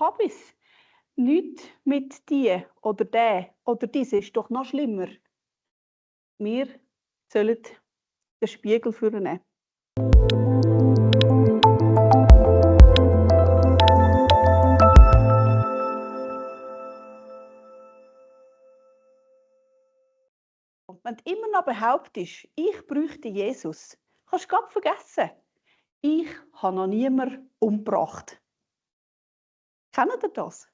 Hab es. Nicht mit die oder der oder dies ist doch noch schlimmer. Wir sollen den Spiegel vornehmen. Wenn du immer noch behauptest, ich bräuchte Jesus, kannst du gerade vergessen. Ich habe noch niemanden umgebracht. Kennt ihr das?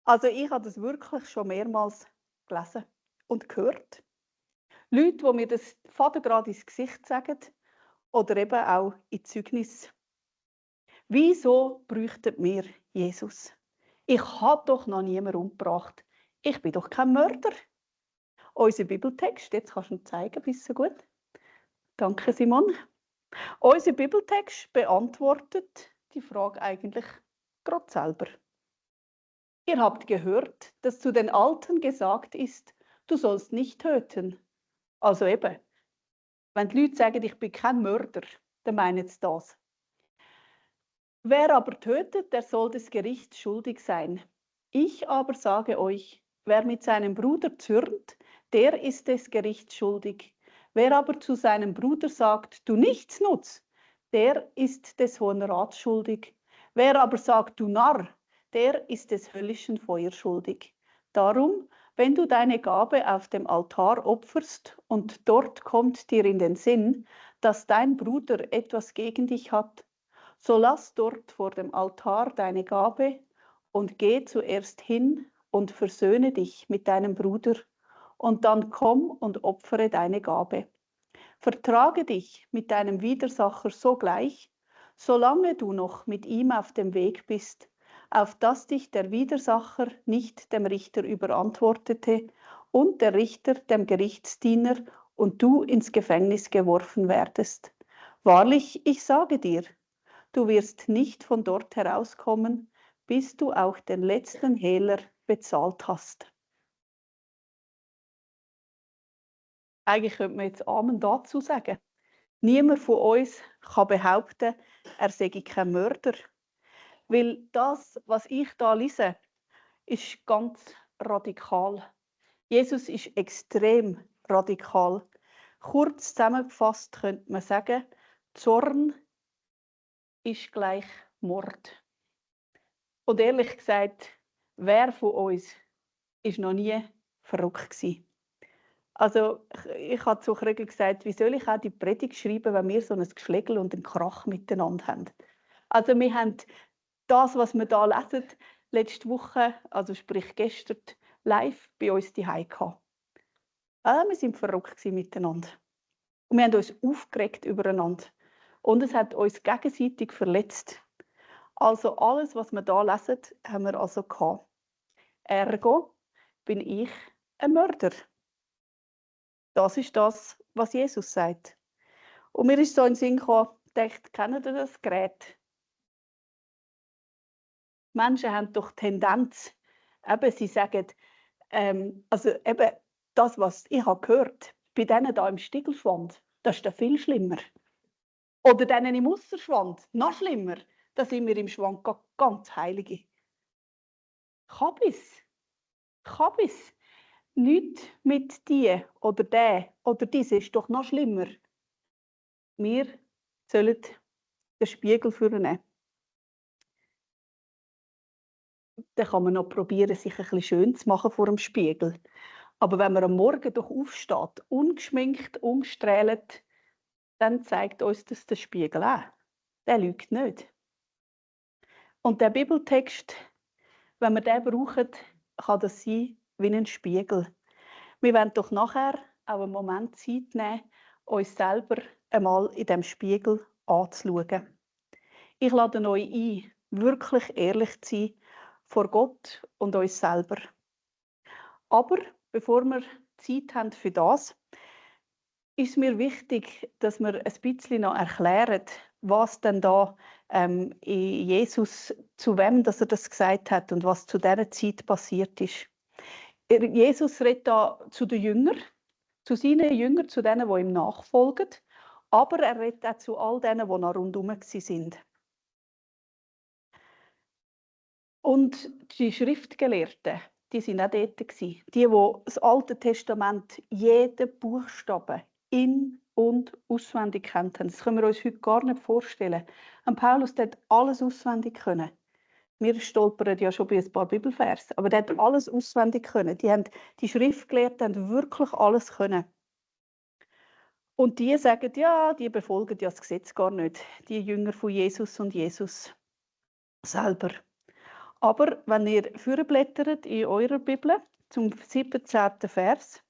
Also ich habe das wirklich schon mehrmals gelesen und gehört. Leute, die mir das Vater gerade ins Gesicht sagen oder eben auch in Zeugnis. Wieso bräuchten wir Jesus? Ich habe doch noch niemanden umgebracht. Ich bin doch kein Mörder. Unser Bibeltext, jetzt kannst du ihn zeigen, bist du gut. Danke, Simon. Unser Bibeltext beantwortet die Frage eigentlich gerade selber. Ihr habt gehört, dass zu den Alten gesagt ist, du sollst nicht töten. Also eben, wenn die Leute sagen, ich bin kein Mörder, dann meinen sie das. Wer aber tötet, der soll des Gerichts schuldig sein. Ich aber sage euch, wer mit seinem Bruder zürnt, der ist des Gerichts schuldig. Wer aber zu seinem Bruder sagt, du Nichtsnutz, der ist des Hohen Rats schuldig. Wer aber sagt, du Narr, der ist des höllischen Feuers schuldig. Darum, wenn du deine Gabe auf dem Altar opferst und dort kommt dir in den Sinn, dass dein Bruder etwas gegen dich hat, so lass dort vor dem Altar deine Gabe und geh zuerst hin und versöhne dich mit deinem Bruder, und dann komm und opfere deine Gabe. Vertrage dich mit deinem Widersacher sogleich, solange du noch mit ihm auf dem Weg bist, auf dass dich der Widersacher nicht dem Richter überantwortete und der Richter dem Gerichtsdiener und du ins Gefängnis geworfen werdest. Wahrlich, ich sage dir, du wirst nicht von dort herauskommen, bis du auch den letzten Hehler bezahlt hast. Eigentlich könnte man jetzt Amen dazu sagen. Niemand von uns kann behaupten, er sei kein Mörder. Weil das, was ich da lese, ist ganz radikal. Jesus ist extrem radikal. Kurz zusammengefasst könnte man sagen, Zorn ist gleich Mord. Und ehrlich gesagt, wer von uns ist noch nie verrückt gewesen? Also ich habe zu Krügel gesagt, wie soll ich auch die Predigt schreiben, wenn wir so ein Geschlägel und einen Krach miteinander haben? Also wir haben das, was wir da lesen, letzte Woche, also sprich gestern, live bei uns daheim gehabt. Wir sind verrückt miteinander. Und wir haben uns aufgeregt übereinander. Und es hat uns gegenseitig verletzt. Also alles, was wir da lesen, haben wir also gehabt. Ergo bin ich ein Mörder. Das ist das, was Jesus sagt. Und mir ist so in den Sinn gekommen, ich dachte, kennt ihr das Gerät? Menschen haben doch Tendenz, eben, sie sagen, also eben das, was ich habe gehört, bei denen da im Stiegelschwand, das ist ja viel schlimmer. Oder denen im Ausserschwand, noch schlimmer. Da sind wir im Schwand ganz Heilige. Kabis. Nicht mit die oder der oder dies ist doch noch schlimmer. Wir sollen den Spiegel vornehmen. Dann kann man noch probieren, sich ein bisschen schön zu machen vor dem Spiegel. Aber wenn man am Morgen doch aufsteht, ungeschminkt, ungestrahlt, dann zeigt uns das der Spiegel auch. Der lügt nicht. Und der Bibeltext, wenn wir den brauchen, kann das sein wie ein Spiegel. Wir wollen doch nachher auch einen Moment Zeit nehmen, uns selber einmal in dem Spiegel anzuschauen. Ich lade euch ein, wirklich ehrlich zu sein vor Gott und uns selber. Aber bevor wir Zeit haben für das, ist mir wichtig, dass wir ein bisschen noch erklären, was denn da in Jesus, zu wem dass er das gesagt hat und was zu dieser Zeit passiert ist. Jesus redet da zu den Jüngern, zu seinen Jüngern, zu denen, die ihm nachfolgen, aber er redet auch zu all denen, die noch rundherum sind. Und die Schriftgelehrten, die sind auch dort gewesen. Die das Alte Testament, jeden Buchstaben in- und auswendig kennt haben. Das können wir uns heute gar nicht vorstellen. Und Paulus hat alles auswendig können. Wir stolpern ja schon bei ein paar Bibelverse, aber der hat alles auswendig können. Die Schriftgelehrten haben wirklich alles können. Und die sagen, ja, die befolgen ja das Gesetz gar nicht. Die Jünger von Jesus und Jesus selber. Aber wenn ihr vorblättert in eurer Bibel zum 17. Vers,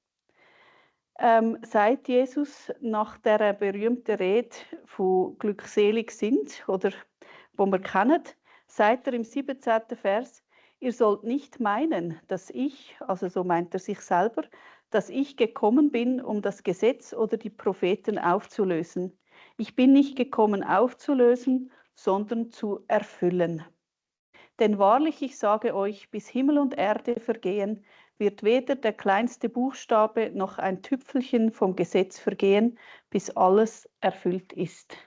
sagt Jesus nach der berühmten Rede von glückselig sind, oder wo wir kennen, sagt er im 17. Vers, ihr sollt nicht meinen, dass ich, also so meint er sich selber, dass ich gekommen bin, um das Gesetz oder die Propheten aufzulösen. Ich bin nicht gekommen aufzulösen, sondern zu erfüllen. Denn wahrlich, ich sage euch, bis Himmel und Erde vergehen, wird weder der kleinste Buchstabe noch ein Tüpfelchen vom Gesetz vergehen, bis alles erfüllt ist.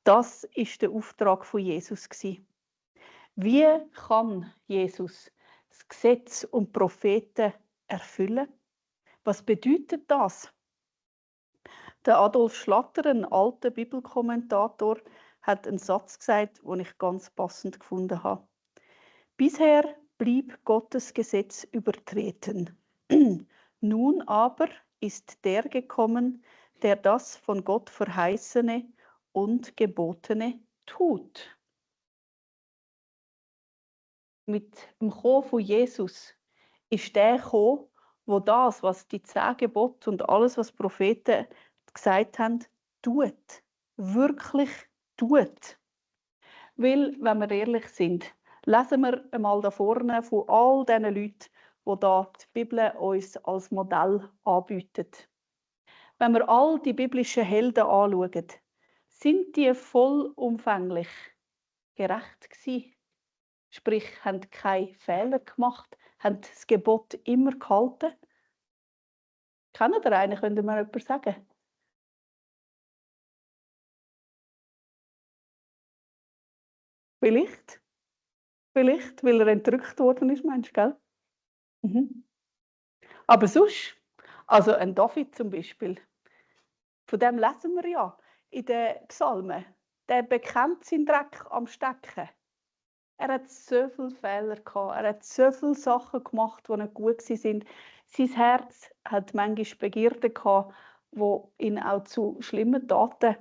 Das ist der Auftrag von Jesus. Wie kann Jesus das Gesetz und Propheten erfüllen? Was bedeutet das? Der Adolf Schlatter, ein alter Bibelkommentator, hat einen Satz gesagt, den ich ganz passend gefunden habe. Bisher blieb Gottes Gesetz übertreten. Nun aber ist der gekommen, der das von Gott Verheißene und Gebotene tut. Mit dem Kommen von Jesus ist der gekommen, wo das, was die 10 Gebote und alles, was die Propheten gesagt haben, tut. Wirklich tut. Weil, wenn wir ehrlich sind, lesen wir einmal da vorne von all diesen Leuten, die da die Bibel uns als Modell anbietet. Wenn wir all die biblischen Helden anschauen, sind die vollumfänglich gerecht gewesen. Sprich, haben keine Fehler gemacht, haben das Gebot immer gehalten. Kennt ihr einen? Könnte mir jemand sagen? Vielleicht. Vielleicht, weil er entrückt worden ist, meinst du, gell? Mhm. Aber sonst, also ein David zum Beispiel, von dem lesen wir ja in den Psalmen. Der bekennt seinen Dreck am Stecken. Er hat so viele Fehler gehabt. Er hat so viele Sachen gemacht, die nicht gut sind. Sein Herz hat manchmal Begierden gehabt, die ihn auch zu schlimmen Taten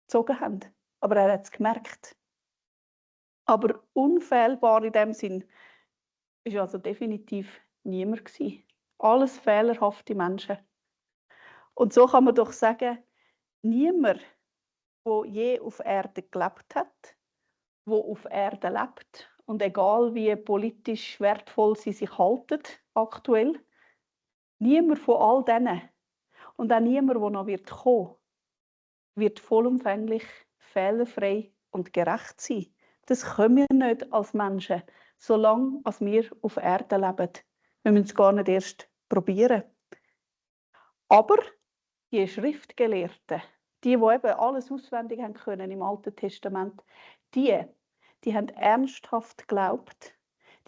gezogen haben. Aber er hat es gemerkt. Aber unfehlbar in dem Sinn war also definitiv niemand gewesen. Alles fehlerhafte Menschen. Und so kann man doch sagen, niemand, der je auf Erde gelebt hat, der auf Erde lebt, und egal wie politisch wertvoll sie sich halten, aktuell, niemand von all denen und auch niemand, der noch kommen wird vollumfänglich fehlerfrei und gerecht sein. Das können wir nicht als Menschen, solange als wir auf Erde leben. Wir müssen es gar nicht erst probieren. Aber die Schriftgelehrten, die eben alles auswendig haben können im Alten Testament, die haben ernsthaft geglaubt,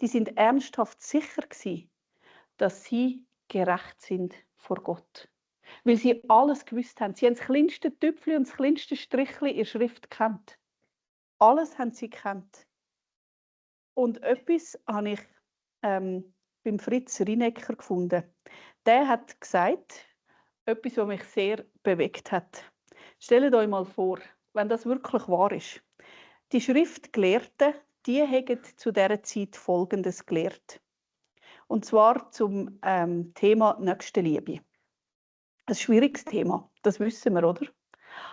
die sind ernsthaft sicher gewesen, dass sie gerecht sind vor Gott. Weil sie alles gewusst haben. Sie haben das kleinste Tüpfchen und das kleinste Strichchen in der Schrift gekannt. Alles haben sie gekannt. Und etwas habe ich beim Fritz Rinecker gefunden. Der hat gesagt, etwas, was mich sehr bewegt hat. Stellt euch mal vor, wenn das wirklich wahr ist. Die Schriftgelehrten, die haben zu dieser Zeit Folgendes gelehrt. Und zwar zum Thema Nächstenliebe. Ein schwieriges Thema, das wissen wir, oder?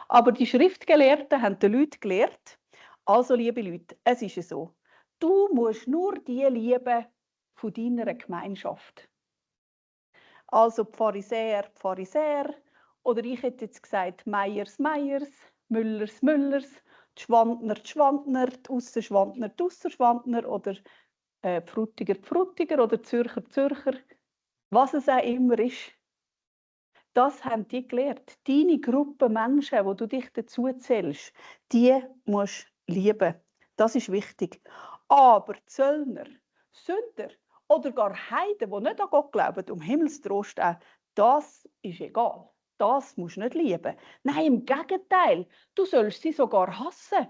Aber die Schriftgelehrten haben den Leuten gelehrt, also liebe Leute, es ist so, du musst nur die lieben von deiner Gemeinschaft. Also Pharisäer, Pharisäer, oder ich hätte jetzt gesagt Meiers, Meiers, Müllers, Müllers, die Schwandner, die Schwandner, die Ausserschwandner, die Ausserschwandner, oder Frutiger, Frutiger oder Zürcher, Zürcher, was es auch immer ist. Das haben die gelernt. Deine Gruppe Menschen, wo du dich dazu zählst, die musst du lieben. Das ist wichtig. Aber Zöllner, Sünder oder gar Heiden, die nicht an Gott glauben, um Himmelstrost auch, das ist egal. Das musst du nicht lieben. Nein, im Gegenteil, du sollst sie sogar hassen.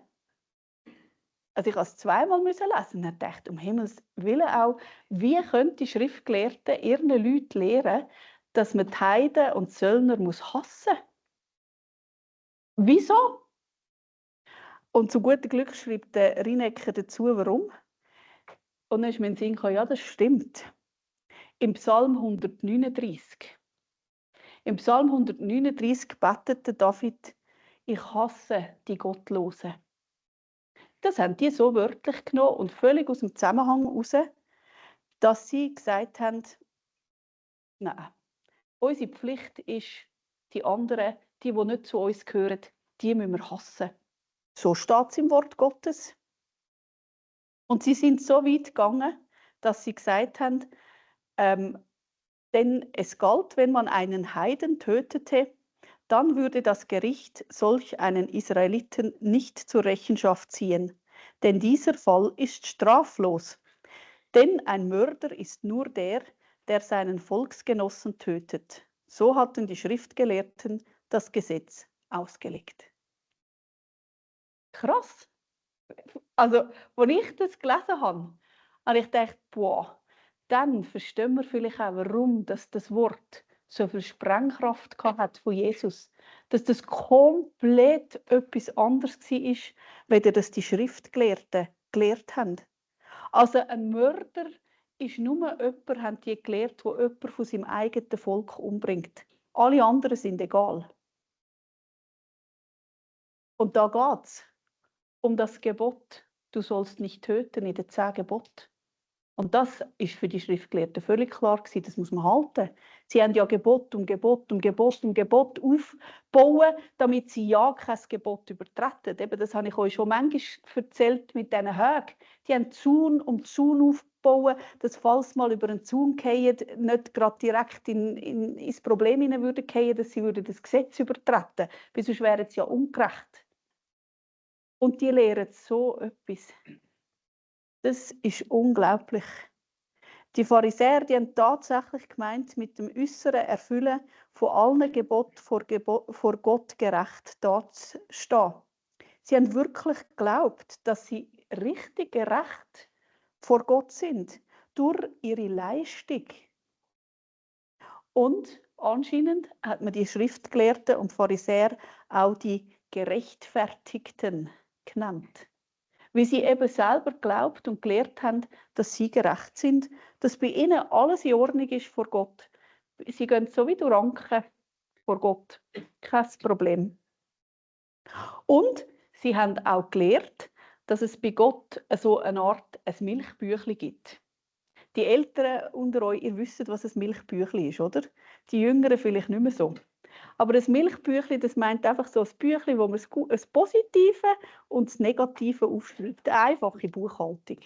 Also ich musste es zweimal lesen und dachte, um Himmels Willen auch, wie können die Schriftgelehrten ihren Leuten lehren, dass man die Heiden und Zöllner hassen muss? Wieso? Und zu gutem Glück schreibt der Rinecker dazu, warum. Und dann ist mir in den Sinn gekommen, ja, das stimmt. Im Psalm 139. Im Psalm 139 betete David, ich hasse die Gottlosen. Das haben die so wörtlich genommen und völlig aus dem Zusammenhang heraus, dass sie gesagt haben, nein, unsere Pflicht ist, die anderen, die nicht zu uns gehören, die müssen wir hassen. So steht es im Wort Gottes. Und sie sind so weit gegangen, dass sie gesagt haben, denn es galt, wenn man einen Heiden tötete, dann würde das Gericht solch einen Israeliten nicht zur Rechenschaft ziehen, denn dieser Fall ist straflos. Denn ein Mörder ist nur der, der seinen Volksgenossen tötet. So hatten die Schriftgelehrten das Gesetz ausgelegt. Krass. Also, als ich das gelesen habe ich gedacht, boah, dann verstehen wir vielleicht auch, warum das Wort so viel Sprengkraft hat von Jesus. Dass das komplett etwas anderes war, weder das die Schriftgelehrten gelehrt haben. Also ein Mörder ist nur jemand, haben die gelehrt, der jemanden von seinem eigenen Volk umbringt. Alle anderen sind egal. Und da geht es um das Gebot, du sollst nicht töten in den 10 Geboten. Und das ist für die Schriftgelehrten völlig klar gewesen, das muss man halten. Sie haben ja Gebot um Gebot um Gebot um Gebot aufbauen, damit sie ja kein Gebot übertreten. Eben, das habe ich euch schon manchmal erzählt mit diesen Högen. Die haben Zaun um Zaun aufbauen, dass falls mal über einen Zaun fallen, nicht gerade direkt ins Problem hinein würden fallen, dass sie das Gesetz übertreten, weil sonst wären sie ja ungerecht. Und die lehren so etwas. Das ist unglaublich. Die Pharisäer, die haben tatsächlich gemeint, mit dem äußeren Erfüllen von allen Geboten vor Gott gerecht dazustehen. Sie haben wirklich geglaubt, dass sie richtig gerecht vor Gott sind, durch ihre Leistung. Und anscheinend hat man die Schriftgelehrten und Pharisäer auch die Gerechtfertigten genannt. Weil sie eben selber geglaubt und gelehrt haben, dass sie gerecht sind, dass bei ihnen alles in Ordnung ist vor Gott. Sie gehen so wie durch Ranken vor Gott. Kein Problem. Und sie haben auch gelehrt, dass es bei Gott so eine Art ein Milchbüchlein gibt. Die Älteren unter euch, ihr wisst, was ein Milchbüchlein ist, oder? Die Jüngeren vielleicht nicht mehr so. Aber das Milchbüchlein, das meint einfach so ein Büchlein, wo man das Positive und das Negative aufschreibt. Eine einfache Buchhaltung.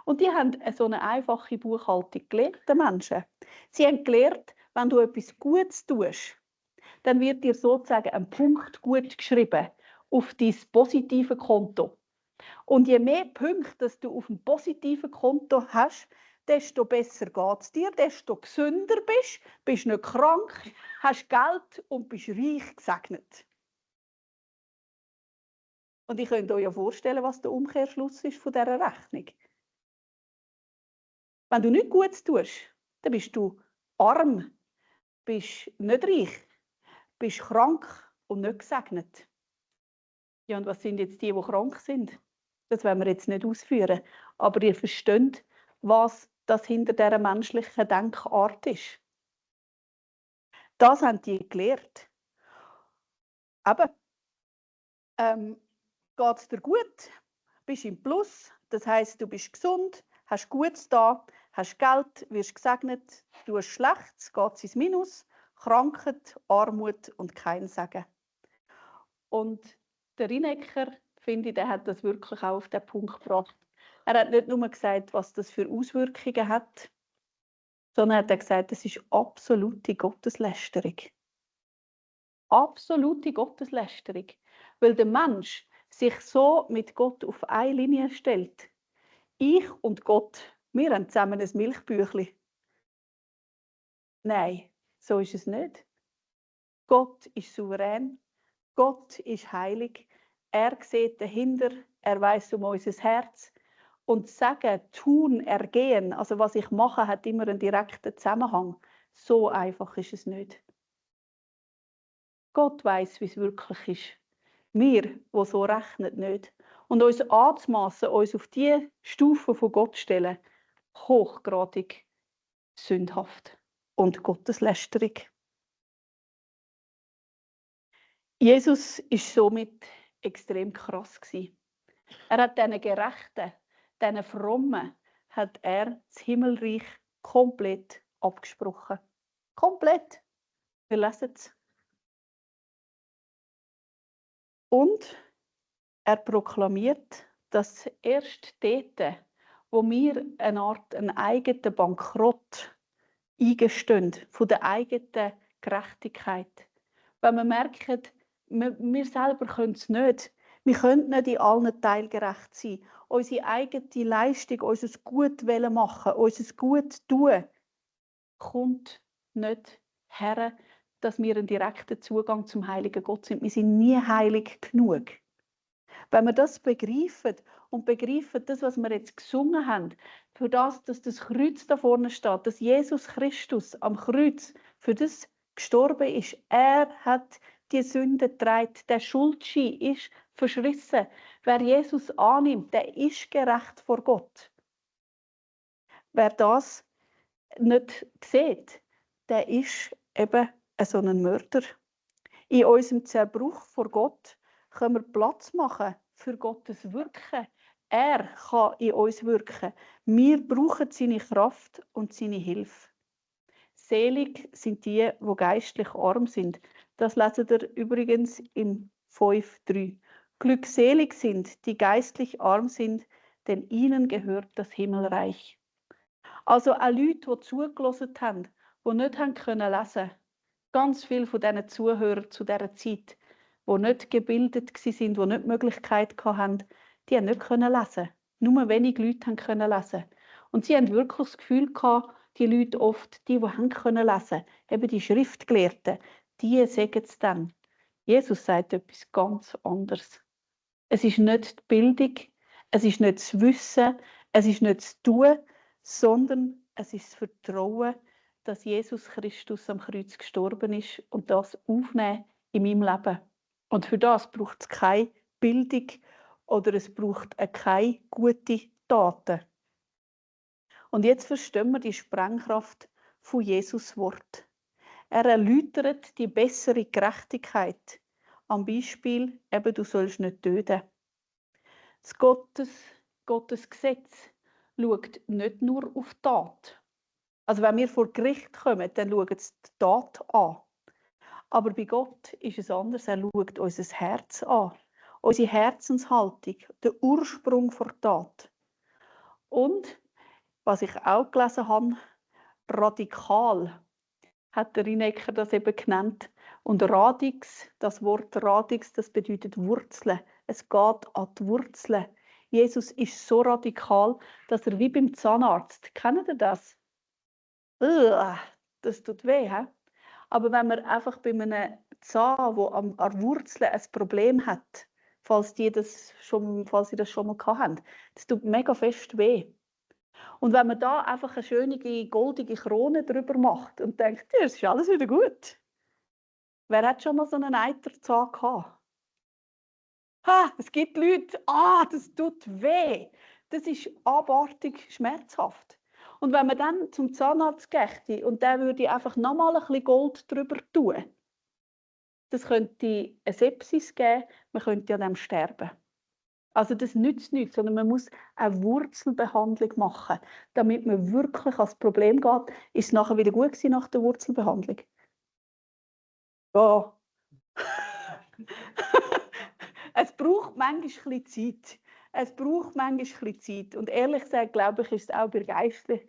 Und die haben so eine einfache Buchhaltung gelernt, die Menschen. Sie haben gelernt, wenn du etwas Gutes tust, dann wird dir sozusagen ein Punkt gut geschrieben auf dein positive Konto. Und je mehr Punkte du auf dem positiven Konto hast, desto besser geht es dir, desto gesünder bist nicht krank, hast Geld und bist reich gesegnet. Und ich könnt euch ja vorstellen, was der Umkehrschluss ist von dieser Rechnung. Wenn du nichts Gutes tust, dann bist du arm, bist nicht reich, bist krank und nicht gesegnet. Ja, und was sind jetzt die krank sind? Das wollen wir jetzt nicht ausführen. Aber ihr versteht, was das hinter dieser menschlichen Denkart ist. Das haben die gelehrt. Eben, geht es dir gut, bist im Plus, das heisst, du bist gesund, hast Gutes da, hast Geld, wirst gesegnet, du hast Schlechtes, geht es ins Minus, Krankheit, Armut und kein Segen. Und der Rinecker, finde ich, der hat das wirklich auch auf den Punkt gebracht. Er hat nicht nur gesagt, was das für Auswirkungen hat, sondern er hat gesagt, das ist absolute Gotteslästerung. Absolute Gotteslästerung. Weil der Mensch sich so mit Gott auf eine Linie stellt. Ich und Gott, wir haben zusammen ein Milchbüchli. Nein, so ist es nicht. Gott ist souverän, Gott ist heilig, er sieht dahinter, er weiß um unser Herz. Und sagen, tun, ergehen, also was ich mache, hat immer einen direkten Zusammenhang. So einfach ist es nicht. Gott weiß, wie es wirklich ist. Wir, die so rechnen, nicht. Und uns anzumassen, uns auf die Stufe von Gott stellen, hochgradig sündhaft und Gotteslästerung. Jesus ist somit extrem krass gewesen. Er hat diesen Gerechten, diesen Frommen, hat er das Himmelreich komplett abgesprochen. Komplett. Wir lesen es. Und er proklamiert, dass erst dort, wo wir einen eigenen Bankrott eingestehen, von der eigenen Gerechtigkeit. Wenn wir merken, wir selber können es nicht. Wir können nicht in allen Teilen gerecht sein. Unsere eigene Leistung, unser Gut machen, unser Gut tun, kommt nicht her, dass wir einen direkten Zugang zum heiligen Gott sind. Wir sind nie heilig genug. Wenn wir das begreifen und begreifen, das, was wir jetzt gesungen haben, für das, dass das Kreuz da vorne steht, dass Jesus Christus am Kreuz für das gestorben ist. Er hat die Sünde getragen. Der Schuldschein ist verschrissen. Wer Jesus annimmt, der ist gerecht vor Gott. Wer das nicht sieht, der ist eben so ein Mörder. In unserem Zerbruch vor Gott können wir Platz machen für Gottes Wirken. Er kann in uns wirken. Wir brauchen seine Kraft und seine Hilfe. Selig sind die geistlich arm sind. Das lesen wir übrigens im 5,3. Glückselig sind, die geistlich arm sind, denn ihnen gehört das Himmelreich. Also auch Leute, die zugelassen haben, die nicht lesen können. Ganz viele von diesen Zuhörern zu dieser Zeit, die nicht gebildet waren, die nicht die Möglichkeit hatten, die haben nicht lesen. Nur wenige Leute können lesen. Und sie haben wirklich das Gefühl gehabt, die Leute oft, die lesen können, eben die Schriftgelehrten, die sagen es dann. Jesus sagt etwas ganz anderes. Es ist nicht die Bildung, es ist nicht das Wissen, es ist nicht das Tun, sondern es ist das Vertrauen, dass Jesus Christus am Kreuz gestorben ist und das aufnehmen in meinem Leben. Und für das braucht es keine Bildung oder es braucht keine guten Taten. Und jetzt verstehen wir die Sprengkraft von Jesus Wort. Er erläutert die bessere Gerechtigkeit. Am Beispiel, eben, du sollst nicht töten. Das Gottes Gesetz schaut nicht nur auf die Tat. Also wenn wir vor Gericht kommen, dann schaut es die Tat an. Aber bei Gott ist es anders. Er schaut unser Herz an. Unsere Herzenshaltung, der Ursprung der Tat. Und, was ich auch gelesen habe, radikal hat der Rinecker das eben genannt. Und Radix, das Wort Radix, das bedeutet Wurzeln. Es geht an die Wurzeln. Jesus ist so radikal, dass er wie beim Zahnarzt, kennt ihr das? Das tut weh. He? Aber wenn man einfach bei einem Zahn, der an der Wurzel ein Problem hat, falls Sie das schon mal gehabt haben, das tut mega fest weh. Und wenn man da einfach eine schöne goldige Krone drüber macht und denkt, ja, es ist alles wieder gut. Wer hat schon mal so einen Eiterzahn gehabt? Es gibt Leute, das tut weh. Das ist abartig schmerzhaft. Und wenn man dann zum Zahnarzt geht und der würde einfach nochmal ein bisschen Gold drüber tun, das könnte eine Sepsis geben, man könnte an dem sterben. Also das nützt nichts, sondern man muss eine Wurzelbehandlung machen, damit man wirklich ans Problem geht. Ist es nachher wieder gut gewesen nach der Wurzelbehandlung? Ja. Es braucht manchmal ein bisschen Zeit. Es braucht manchmal ein bisschen Zeit. Und ehrlich gesagt, glaube ich, ist es auch bei der geistlichen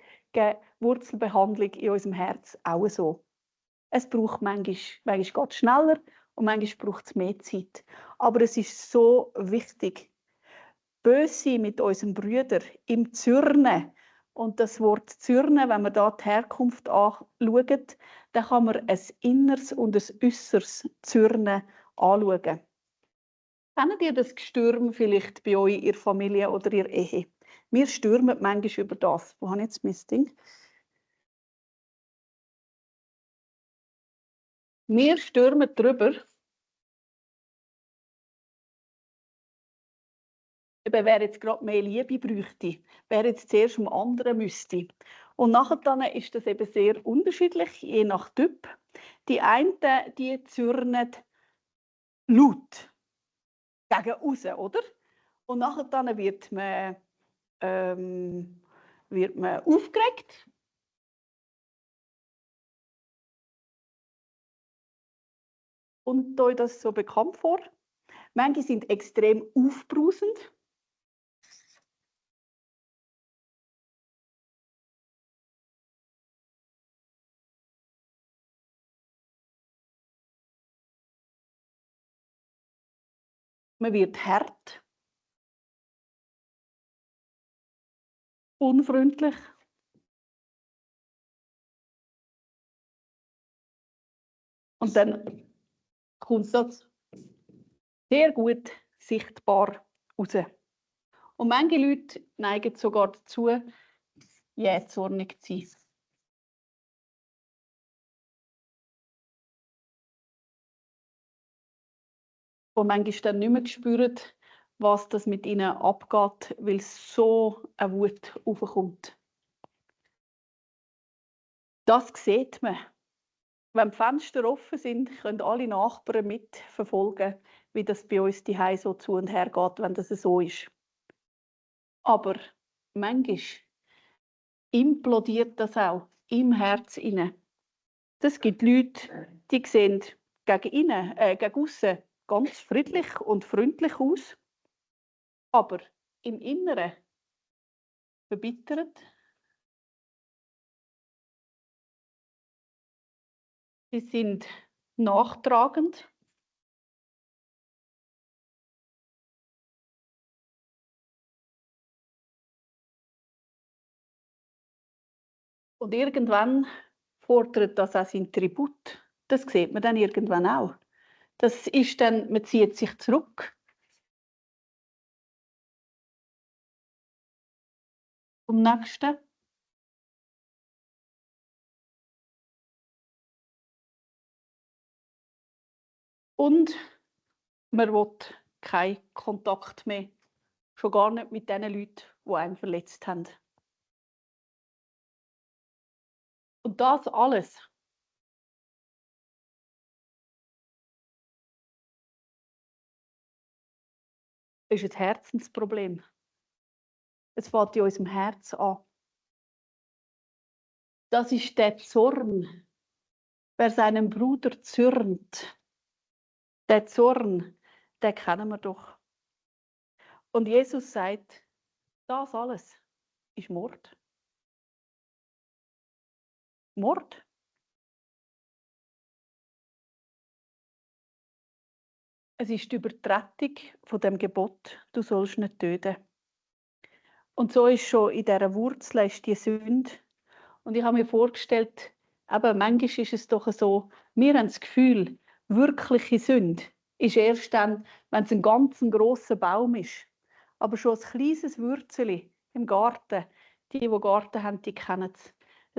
Wurzelbehandlung in unserem Herz auch so. Es braucht manchmal geht es schneller und manchmal braucht es mehr Zeit. Aber es ist so wichtig, böse mit unseren Brüdern im Zürnen. Und das Wort Zürnen, wenn wir da die Herkunft anschauen, dann kann man ein inneres und ein äußeres Zürnen anschauen. Kennt ihr das Gestürm vielleicht bei euch in der Familie oder in der Ehe? Wir stürmen manchmal über das. Wo habe ich jetzt mein Ding? Wir stürmen darüber, eben, wer jetzt gerade mehr Liebe bräuchte, wer jetzt zuerst dem anderen müsste. Und nachher dann ist das eben sehr unterschiedlich, je nach Typ. Die einen, die zürnen laut gegen raus, oder? Und nachher dann wird man aufgeregt. Und euch das so bekannt vor? Manche sind extrem aufbrausend. Man wird hart, unfreundlich. Und dann kommt das sehr gut sichtbar raus. Und manche Leute neigen sogar dazu, jähzornig zu sein. Und manchmal dann nicht mehr spüren, was das mit ihnen abgeht, weil so eine Wut aufkommt. Das sieht man. Wenn die Fenster offen sind, können alle Nachbarn mitverfolgen, wie das bei uns die Hause so zu und her geht, wenn das so ist. Aber manchmal implodiert das auch im Herz inne. Das gibt Leute, die sehen gegen aussen ganz friedlich und freundlich aus, aber im Inneren verbittert. Sie sind nachtragend. Und irgendwann fordert das auch sein Tribut. Das sieht man dann irgendwann auch. Das ist dann, man zieht sich zurück. Vom Nächsten. Und man will keinen Kontakt mehr. Schon gar nicht mit den Leuten, die einen verletzt haben. Und das alles ist ein Herzensproblem. Es fängt in unserem Herz an. Das ist der Zorn. Wer seinem Bruder zürnt, der Zorn, den kennen wir doch. Und Jesus sagt, das alles ist Mord. Mord. Es ist die Übertretung von dem Gebot, du sollst nicht töten. Und so ist schon in dieser Wurzel ist die Sünde. Und ich habe mir vorgestellt, eben, manchmal ist es doch so, wir haben das Gefühl, wirkliche Sünde ist erst dann, wenn es ein ganz grosser Baum ist. Aber schon ein kleines Würzeli im Garten, die Garten haben, die kennen es.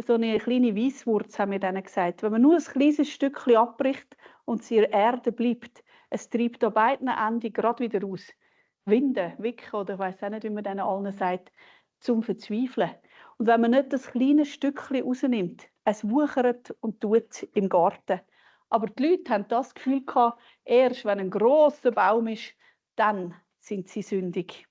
So eine kleine Weisswurz, haben wir denen gesagt. Wenn man nur ein kleines Stückchen abbricht und sie in der Erde bleibt, es treibt an beiden Enden gerade wieder aus. Winde, Wicken oder ich weiss auch nicht, wie man denen allen sagt, zum Verzweifeln. Und wenn man nicht das kleine Stückchen rausnimmt, es wuchert und tut im Garten. Aber die Leute haben das Gefühl gehabt, erst wenn ein grosser Baum ist, dann sind sie sündig.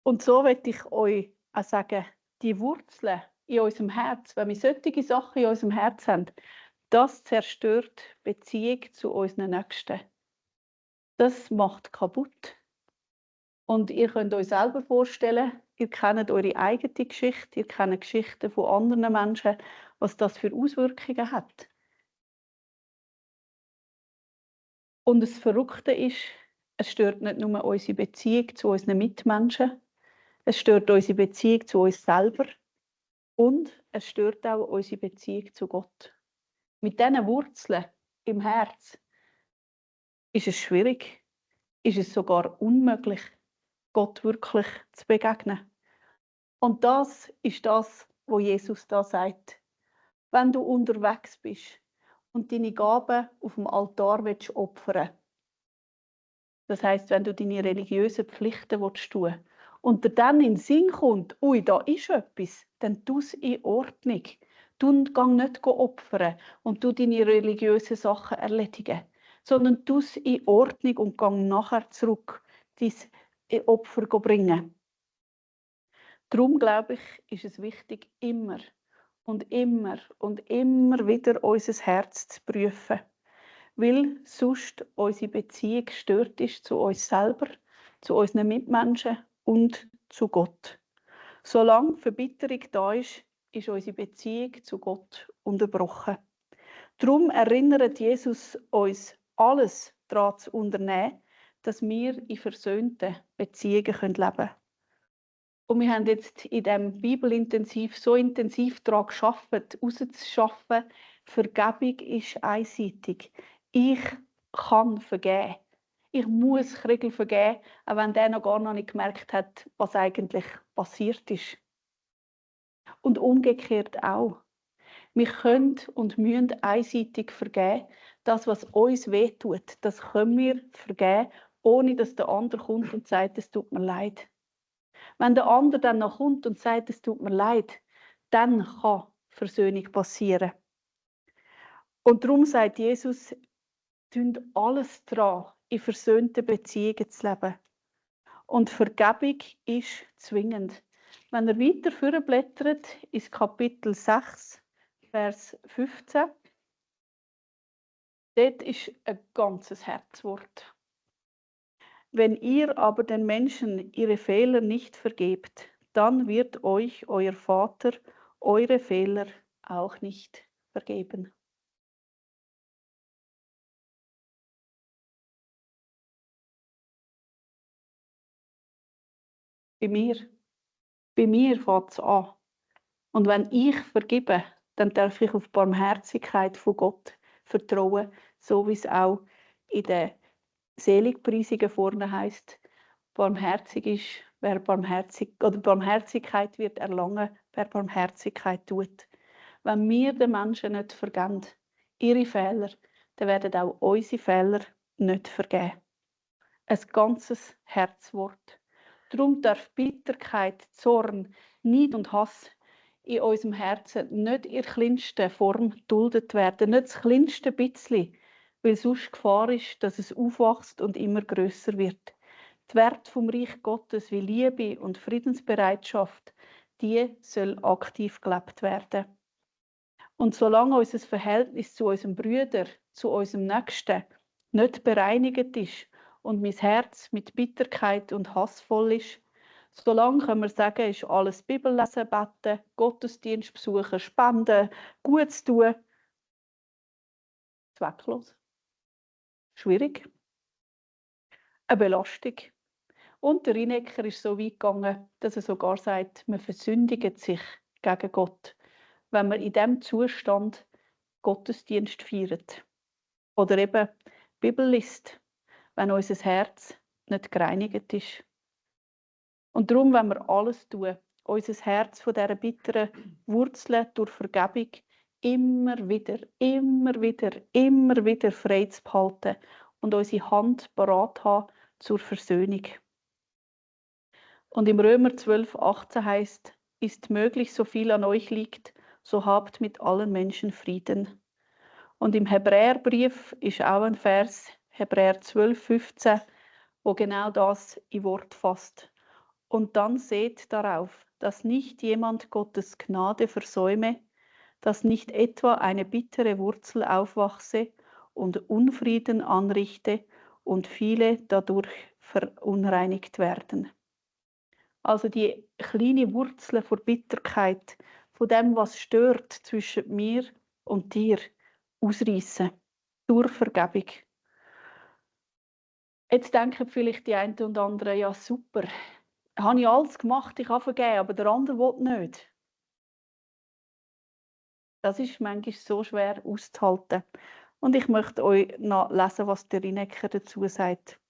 Und so möchte ich euch auch sagen, die Wurzeln in unserem Herz, wenn wir solche Sachen in unserem Herz haben, das zerstört die Beziehung zu unseren Nächsten. Das macht kaputt. Und ihr könnt euch selber vorstellen, ihr kennt eure eigene Geschichte, ihr kennt Geschichten von anderen Menschen, was das für Auswirkungen hat. Und das Verrückte ist, es stört nicht nur unsere Beziehung zu unseren Mitmenschen, es stört unsere Beziehung zu uns selber und es stört auch unsere Beziehung zu Gott. Mit diesen Wurzeln im Herz ist es schwierig, ist es sogar unmöglich, Gott wirklich zu begegnen. Und das ist das, was Jesus da sagt. Wenn du unterwegs bist und deine Gaben auf dem Altar opfern willst, das heisst, wenn du deine religiösen Pflichten tun willst, und dir dann in den Sinn kommt, ui, da ist etwas, dann tu es in Ordnung. Du geh nicht opfern und tu deine religiösen Sachen erledigen, sondern tu es in Ordnung und geh nachher zurück, dein Opfer bringen. Darum, glaube ich, ist es wichtig, immer und immer und immer wieder unser Herz zu prüfen, weil sonst unsere Beziehung gestört ist zu uns selber, zu unseren Mitmenschen und zu Gott. Solange Verbitterung da ist, ist unsere Beziehung zu Gott unterbrochen. Darum erinnert Jesus uns, alles daran zu unternehmen, dass wir in versöhnten Beziehungen leben können. Und wir haben jetzt in diesem Bibelintensiv so intensiv daran gearbeitet, herauszuschaffen, Vergebung ist einseitig. Ich kann vergeben. Ich muss Kriegel vergeben, auch wenn der noch gar nicht gemerkt hat, was eigentlich passiert ist. Und umgekehrt auch. Wir können und müssen einseitig vergeben. Das, was uns wehtut, das können wir vergeben, ohne dass der andere kommt und sagt, es tut mir leid. Wenn der andere dann noch kommt und sagt, es tut mir leid, dann kann Versöhnung passieren. Und darum sagt Jesus, tut alles daran, in versöhnten Beziehungen zu leben. Und Vergebung ist zwingend. Wenn ihr weiter vorblättert, ins Kapitel 6, Vers 15, dort ist ein ganzes Herzwort. Wenn ihr aber den Menschen ihre Fehler nicht vergebt, dann wird euch euer Vater eure Fehler auch nicht vergeben. Bei mir fängt es an. Und wenn ich vergebe, dann darf ich auf die Barmherzigkeit von Gott vertrauen, so wie es auch in den Seligpreisungen vorne heisst, barmherzig ist, wer barmherzig, oder Barmherzigkeit wird erlangen, wer Barmherzigkeit tut. Wenn wir den Menschen nicht vergeben, ihre Fehler, dann werden auch unsere Fehler nicht vergeben. Ein ganzes Herzwort. Darum darf Bitterkeit, Zorn, Neid und Hass in unserem Herzen nicht in der kleinsten Form geduldet werden, nicht das kleinste bisschen, weil sonst Gefahr ist, dass es aufwächst und immer grösser wird. Die Werte vom Reich Gottes wie Liebe und Friedensbereitschaft, die soll aktiv gelebt werden. Und solange unser Verhältnis zu unserem Brüder, zu unserem Nächsten nicht bereinigt ist und mein Herz mit Bitterkeit und Hass voll ist, solange können wir sagen, ist alles Bibellesen, beten, Gottesdienst besuchen, spenden, Gutes tun, zwecklos. Schwierig. Eine Belastung. Und der Rinecker ist so weit gegangen, dass er sogar sagt, man versündigt sich gegen Gott, wenn man in diesem Zustand Gottesdienst feiert. Oder eben Bibel liest, wenn unser Herz nicht gereinigt ist. Und darum, wenn wir alles tun, unser Herz von dieser bitteren Wurzeln durch Vergebung immer wieder frei zu behalten und unsere Hand parat haben zur Versöhnung. Und im Römer 12,18 heißt, ist möglich, so viel an euch liegt, so habt mit allen Menschen Frieden. Und im Hebräerbrief ist auch ein Vers, Hebräer 12,15, wo genau das in Wort fasst. Und dann seht darauf, dass nicht jemand Gottes Gnade versäume, dass nicht etwa eine bittere Wurzel aufwachse und Unfrieden anrichte und viele dadurch verunreinigt werden. Also die kleine Wurzel von Bitterkeit, von dem, was stört zwischen mir und dir, ausreißen durch Vergebung. Jetzt denken vielleicht die einen und anderen, ja super, habe ich alles gemacht, ich habe vergeben, aber der andere will nicht. Das ist manchmal so schwer auszuhalten. Und ich möchte euch noch lesen, was der Rinecker dazu sagt.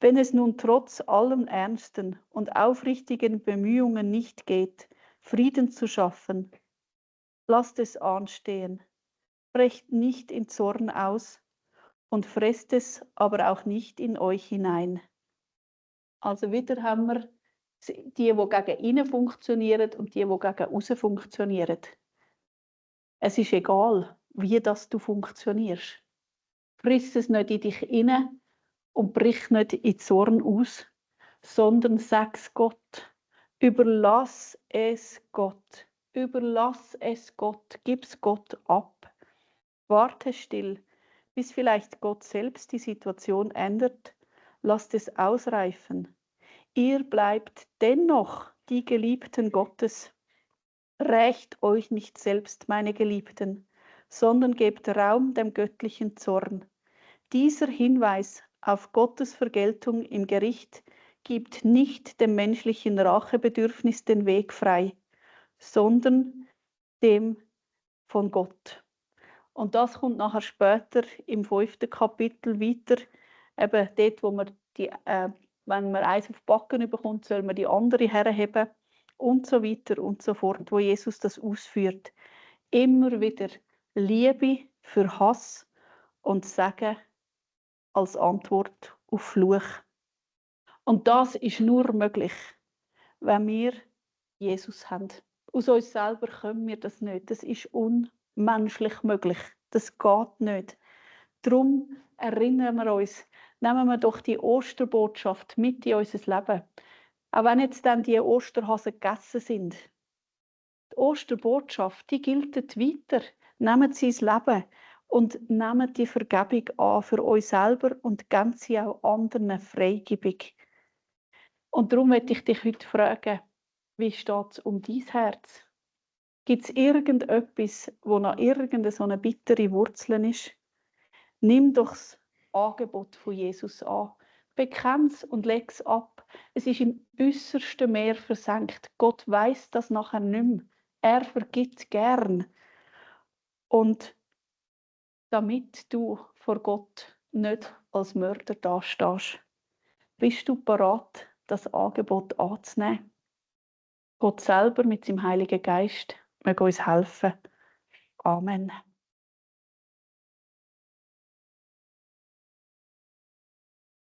Wenn es nun trotz allem ernsten und aufrichtigen Bemühungen nicht geht, Frieden zu schaffen, lasst es anstehen, brecht nicht in Zorn aus und fresst es aber auch nicht in euch hinein. Also wieder haben wir die gegen innen funktionieren und die gegen außen funktionieren. Es ist egal, wie das du funktionierst. Friss es nicht in dich hinein und brich nicht in Zorn aus, sondern sag's Gott. Überlass es Gott. Überlass es Gott. Gib's Gott ab. Warte still, bis vielleicht Gott selbst die Situation ändert. Lasst es ausreifen. Ihr bleibt dennoch die Geliebten Gottes. Rächt euch nicht selbst, meine Geliebten, sondern gebt Raum dem göttlichen Zorn. Dieser Hinweis auf Gottes Vergeltung im Gericht gibt nicht dem menschlichen Rachebedürfnis den Weg frei, sondern dem von Gott. Und das kommt nachher später im 5. Kapitel weiter, eben dort, wo man wenn man eins auf die Backen bekommt, soll man die andere herheben und so weiter und so fort, wo Jesus das ausführt. Immer wieder Liebe für Hass und Segen als Antwort auf Fluch. Und das ist nur möglich, wenn wir Jesus haben. Aus uns selber können wir das nicht. Das ist unmenschlich möglich. Das geht nicht. Darum erinnern wir uns, nehmen wir doch die Osterbotschaft mit in unser Leben. Auch wenn jetzt dann die Osterhasen gegessen sind. Die Osterbotschaft, die gilt weiter. Nehmt sie ins Leben und nehmt die Vergebung an für euch selber und gebt sie auch anderen freigebig. Und darum möchte ich dich heute fragen, wie steht es um dein Herz? Gibt es irgendetwas, wo noch irgendeine so eine bittere Wurzel ist? Nimm doch das Angebot von Jesus an. Bekenn es und leg es ab. Es ist im äußersten Meer versenkt. Gott weiß das nachher nicht mehr. Er vergibt gern. Und damit du vor Gott nicht als Mörder dastehst, bist du bereit, das Angebot anzunehmen? Gott selber mit seinem Heiligen Geist möge uns helfen. Amen.